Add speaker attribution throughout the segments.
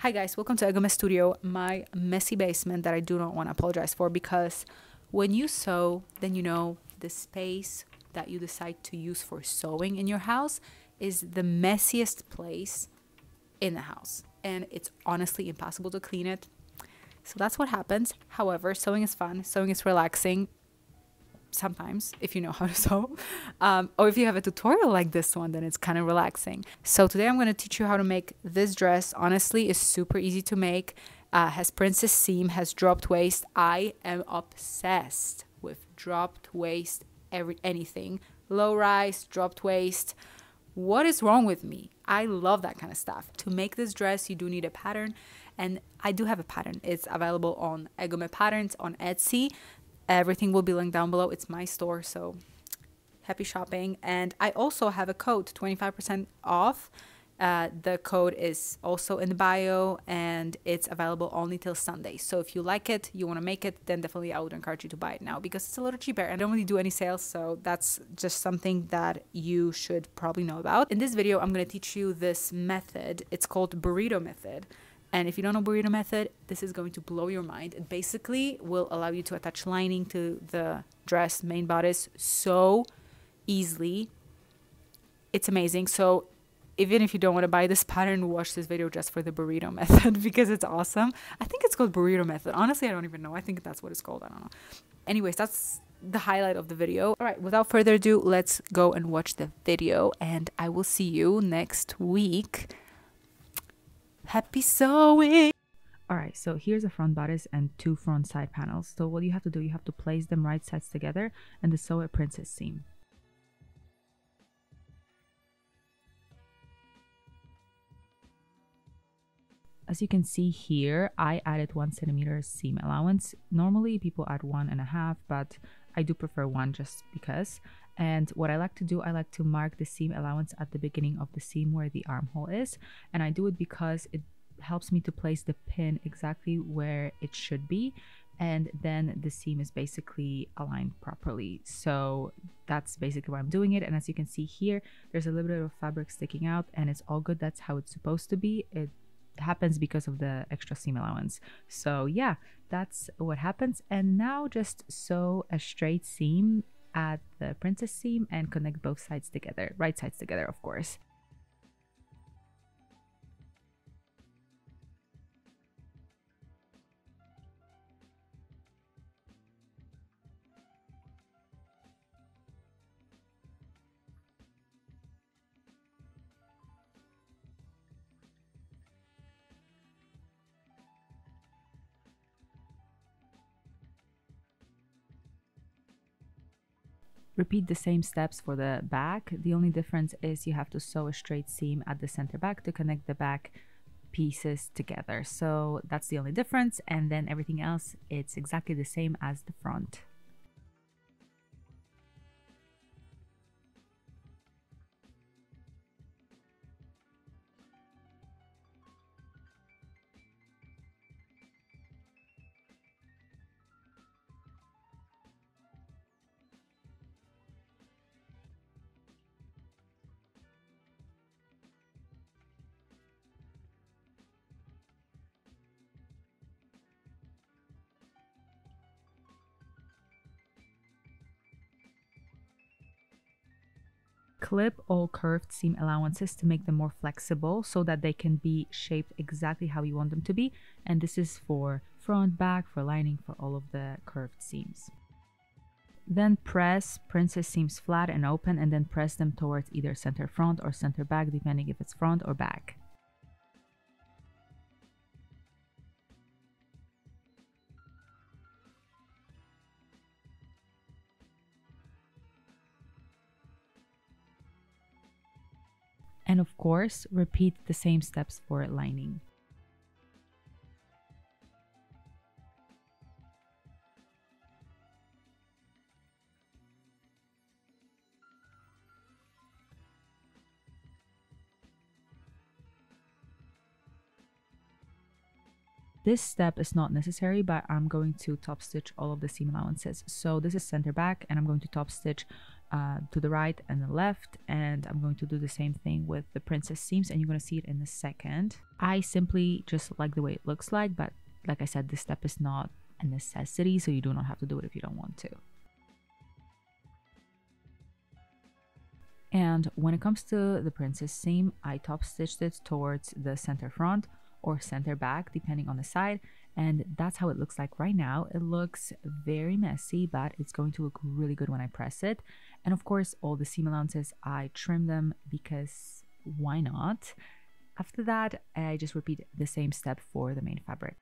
Speaker 1: Hi guys, welcome to Egome Studio, my messy basement that I do not want to apologize for, because when you sew, then you know the space that you decide to use for sewing in your house is the messiest place in the house, and it's honestly impossible to clean it. So that's what happens. However, sewing is fun, sewing is relaxing. Sometimes, if you know how to sew, or if you have a tutorial like this one, then it's kind of relaxing. So today I'm going to teach you how to make this dress. Honestly, it's super easy to make. Has princess seam, has dropped waist. I am obsessed with dropped waist, anything low rise, dropped waist. What is wrong with me? I love that kind of stuff. To make this dress, you do need a pattern, and I do have a pattern. It's available on Egome Patterns on Etsy. Everything will be linked down below. It's my store, so happy shopping. And I also have a code, 25% off. The code is also in the bio, and it's available only till Sunday. So if you like it, you want to make it, then definitely I would encourage you to buy it now, because it's a little cheaper. I don't really do any sales, so that's just something that you should probably know about. In this video, I'm going to teach you this method. It's called burrito method. And if you don't know burrito method, this is going to blow your mind. It basically will allow you to attach lining to the dress main bodice so easily. It's amazing. So even if you don't want to buy this pattern, watch this video just for the burrito method because it's awesome. I think it's called burrito method. Honestly, I don't even know. I think that's what it's called. I don't know. Anyways, that's the highlight of the video. All right, without further ado, let's go and watch the video, and I will see you next week. Happy sewing! Alright, so here's a front bodice and two front side panels. So what you have to do, you have to place them right sides together and to sew a princess seam. As you can see here, I added 1 centimeter seam allowance. Normally people add 1.5, but I do prefer 1 just because. And what I like to do, I like to mark the seam allowance at the beginning of the seam where the armhole is. And I do it because it helps me to place the pin exactly where it should be. And then the seam is basically aligned properly. So that's basically why I'm doing it. And as you can see here, there's a little bit of fabric sticking out, and it's all good. That's how it's supposed to be. It happens because of the extra seam allowance. So yeah, that's what happens. And now just sew a straight seam at the princess seam and connect both sides together, right sides together, of course. Repeat the same steps for the back. The only difference is you have to sew a straight seam at the center back to connect the back pieces together. So that's the only difference, and then everything else, it's exactly the same as the front. Clip all curved seam allowances to make them more flexible so that they can be shaped exactly how you want them to be. And this is for front, back, for lining, for all of the curved seams. Then press princess seams flat and open, and then press them towards either center front or center back, depending if it's front or back. And of course, repeat the same steps for lining. This step is not necessary, but I'm going to top stitch all of the seam allowances. So this is center back, and I'm going to top stitch to the right and the left, and I'm going to do the same thing with the princess seams, and you're going to see it in a second. I simply just like the way it looks like, but like I said, this step is not a necessity, so you do not have to do it if you don't want to. And when it comes to the princess seam, I top stitched it towards the center front or center back, depending on the side. And that's how it looks like right now. It looks very messy, but it's going to look really good when I press it. And of course, all the seam allowances, I trim them because why not? After that, I just repeat the same step for the main fabric.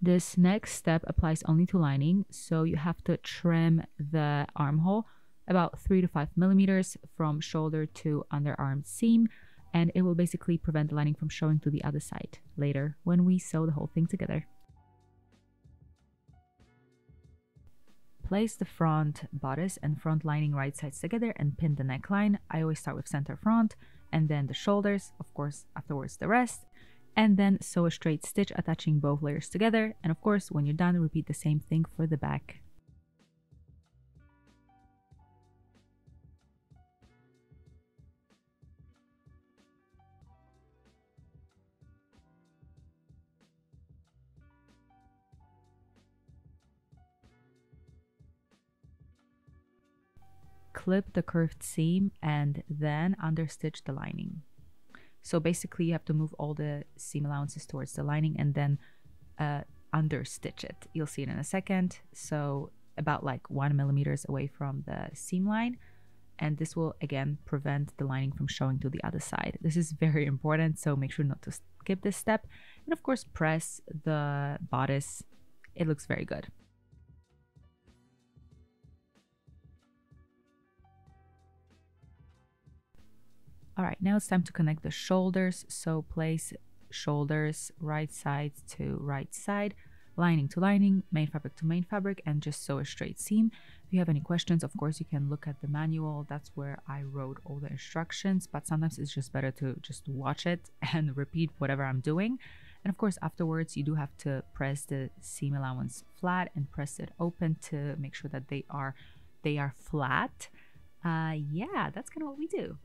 Speaker 1: This next step applies only to lining, so you have to trim the armhole about 3 to 5 millimeters from shoulder to underarm seam, and it will basically prevent the lining from showing to the other side later when we sew the whole thing together. Place the front bodice and front lining right sides together and pin the neckline. I always start with center front and then the shoulders, of course afterwards the rest, and then sew a straight stitch attaching both layers together. And of course, when you're done, repeat the same thing for the back. Clip the curved seam and then understitch the lining. So basically you have to move all the seam allowances towards the lining and then understitch it. You'll see it in a second. So about like 1 millimeters away from the seam line. And this will again prevent the lining from showing to the other side. This is very important, so make sure not to skip this step. And of course, press the bodice. It looks very good. All right, now it's time to connect the shoulders. So place shoulders right side to right side, lining to lining, main fabric to main fabric, and just sew a straight seam. If you have any questions, of course, you can look at the manual. That's where I wrote all the instructions, but sometimes it's just better to just watch it and repeat whatever I'm doing. And of course, afterwards, you do have to press the seam allowance flat and press it open to make sure that they are flat. Yeah, that's kind of what we do.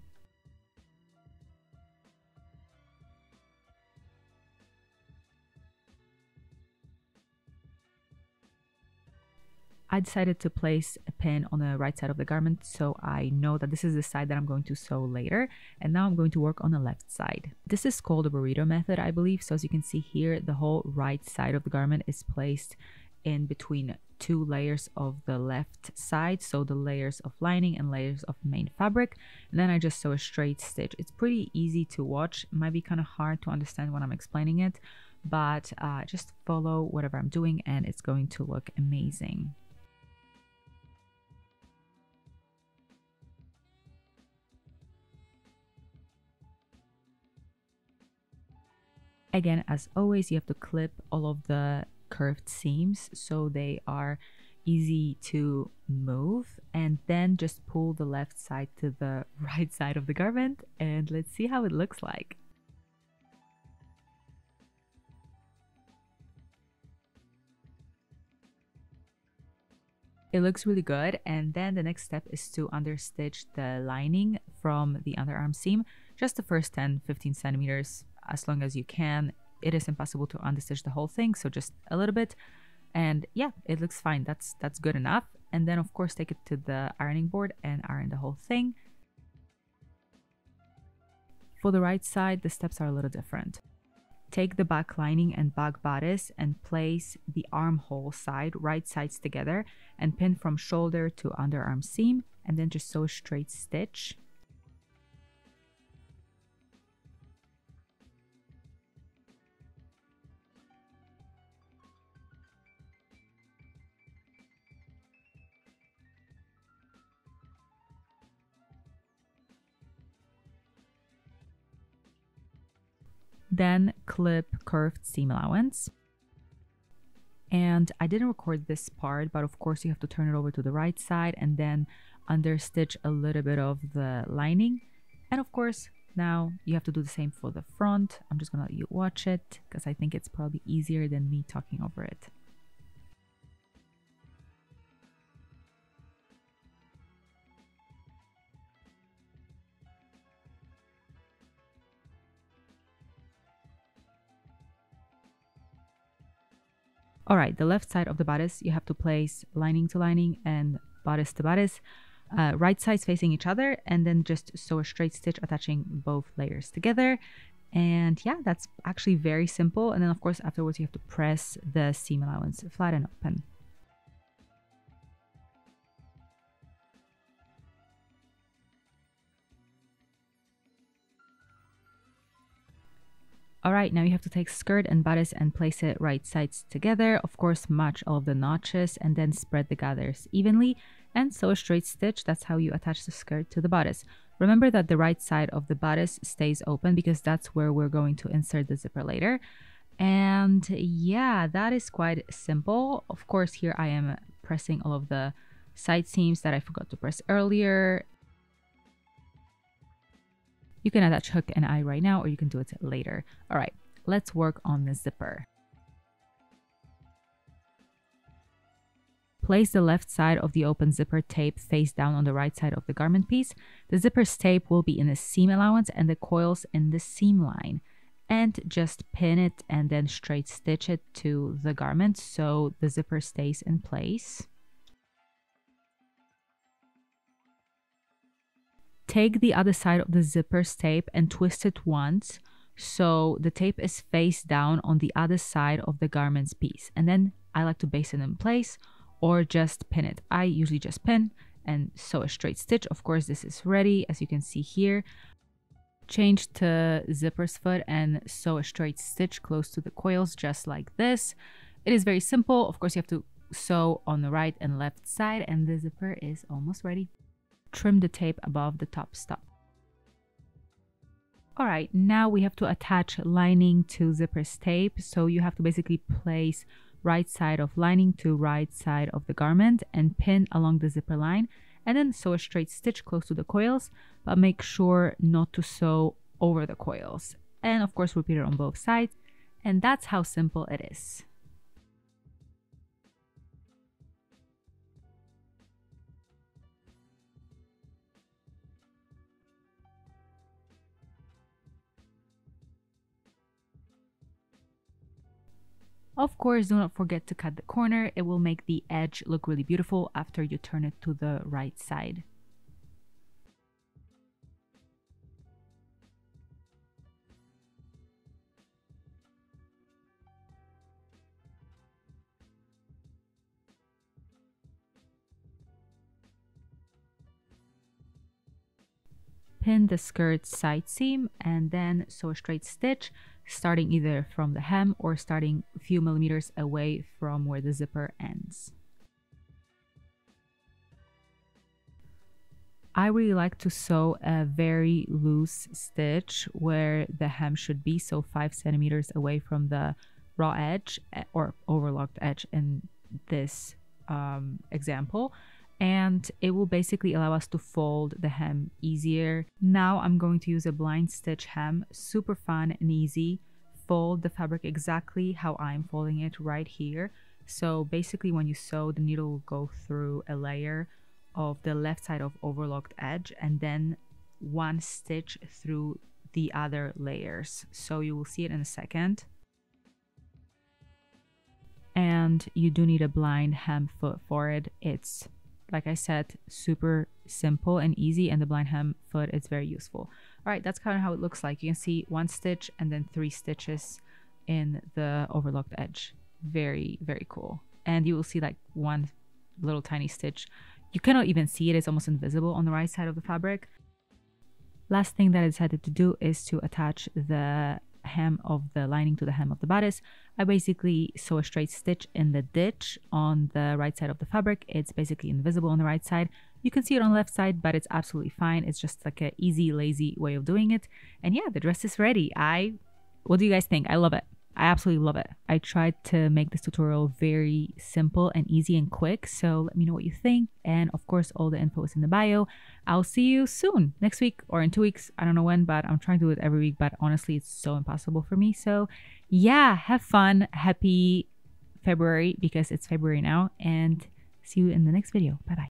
Speaker 1: I decided to place a pin on the right side of the garment so I know that this is the side that I'm going to sew later, and now I'm going to work on the left side. This is called the burrito method, I believe. So as you can see here, the whole right side of the garment is placed in between 2 layers of the left side, so the layers of lining and layers of main fabric, and then I just sew a straight stitch. It's pretty easy to watch. It might be kind of hard to understand when I'm explaining it, but just follow whatever I'm doing and it's going to look amazing. Again, as always, you have to clip all of the curved seams so they are easy to move, and then just pull the left side to the right side of the garment, and let's see how it looks like. It looks really good, and then the next step is to understitch the lining from the underarm seam, just the first 10-15 centimeters as long as you can. It is impossible to understitch the whole thing, so just a little bit, and yeah, it looks fine. That's good enough. And then of course take it to the ironing board and iron the whole thing. For the right side, the steps are a little different. Take the back lining and back bodice and place the armhole side right sides together and pin from shoulder to underarm seam, and then just sew a straight stitch. Then clip curved seam allowance. And I didn't record this part, but of course you have to turn it over to the right side and then understitch a little bit of the lining. And of course, now you have to do the same for the front. I'm just gonna let you watch it because I think it's probably easier than me talking over it. All right, the left side of the bodice, you have to place lining to lining and bodice to bodice, right sides facing each other, and then just sew a straight stitch attaching both layers together. And yeah, that's actually very simple. And then of course, afterwards, you have to press the seam allowance flat and open. All right, now you have to take skirt and bodice and place it right sides together. Of course, match all of the notches and then spread the gathers evenly and sew a straight stitch. That's how you attach the skirt to the bodice. Remember that the right side of the bodice stays open because that's where we're going to insert the zipper later. And yeah, that is quite simple. Of course, here I am pressing all of the side seams that I forgot to press earlier. You can attach hook and eye right now, or you can do it later. All right, let's work on the zipper. Place the left side of the open zipper tape face down on the right side of the garment piece. The zipper's tape will be in the seam allowance and the coils in the seam line. And just pin it and then straight stitch it to the garment so the zipper stays in place. Take the other side of the zipper's tape and twist it once so the tape is face down on the other side of the garment's piece. And then I like to base it in place or just pin it. I usually just pin and sew a straight stitch. Of course, this is ready, as you can see here. Change to zipper's foot and sew a straight stitch close to the coils, just like this. It is very simple. Of course, you have to sew on the right and left side, and the zipper is almost ready. Trim the tape above the top stop. All right, now we have to attach lining to zipper's tape. So you have to basically place right side of lining to right side of the garment and pin along the zipper line, and then sew a straight stitch close to the coils, but make sure not to sew over the coils. And of course, repeat it on both sides. And that's how simple it is. Of course, do not forget to cut the corner. It will make the edge look really beautiful after you turn it to the right side. Pin the skirt side seam and then sew a straight stitch, starting either from the hem or starting a few millimeters away from where the zipper ends. I really like to sew a very loose stitch where the hem should be, so 5 centimeters away from the raw edge or overlocked edge in this example. And it will basically allow us to fold the hem easier. Now I'm going to use a blind stitch hem, super fun and easy. Fold the fabric exactly how I'm folding it right here. So basically when you sew, the needle will go through a layer of the left side of overlocked edge and then one stitch through the other layers. So you will see it in a second. And you do need a blind hem foot for it. It's, like I said, super simple and easy, and the blind hem foot is very useful. All right, that's kind of how it looks like. You can see one stitch and then 3 stitches in the overlocked edge. Very, very cool. And you will see like one little tiny stitch. You cannot even see it. It's almost invisible on the right side of the fabric. Last thing that I decided to do is to attach the hem of the lining to the hem of the bodice. I basically sew a straight stitch in the ditch on the right side of the fabric. It's basically invisible on the right side. You can see it on the left side, but it's absolutely fine. It's just like an easy, lazy way of doing it. And yeah, the dress is ready. What do you guys think? I love it. I absolutely love it. I tried to make this tutorial very simple and easy and quick, so let me know what you think. And of course, all the info is in the bio. I'll see you soon, next week or in 2 weeks. I don't know when, but I'm trying to do it every week, but honestly, it's so impossible for me. So yeah, have fun. Happy February, because it's February now, and see you in the next video. Bye bye.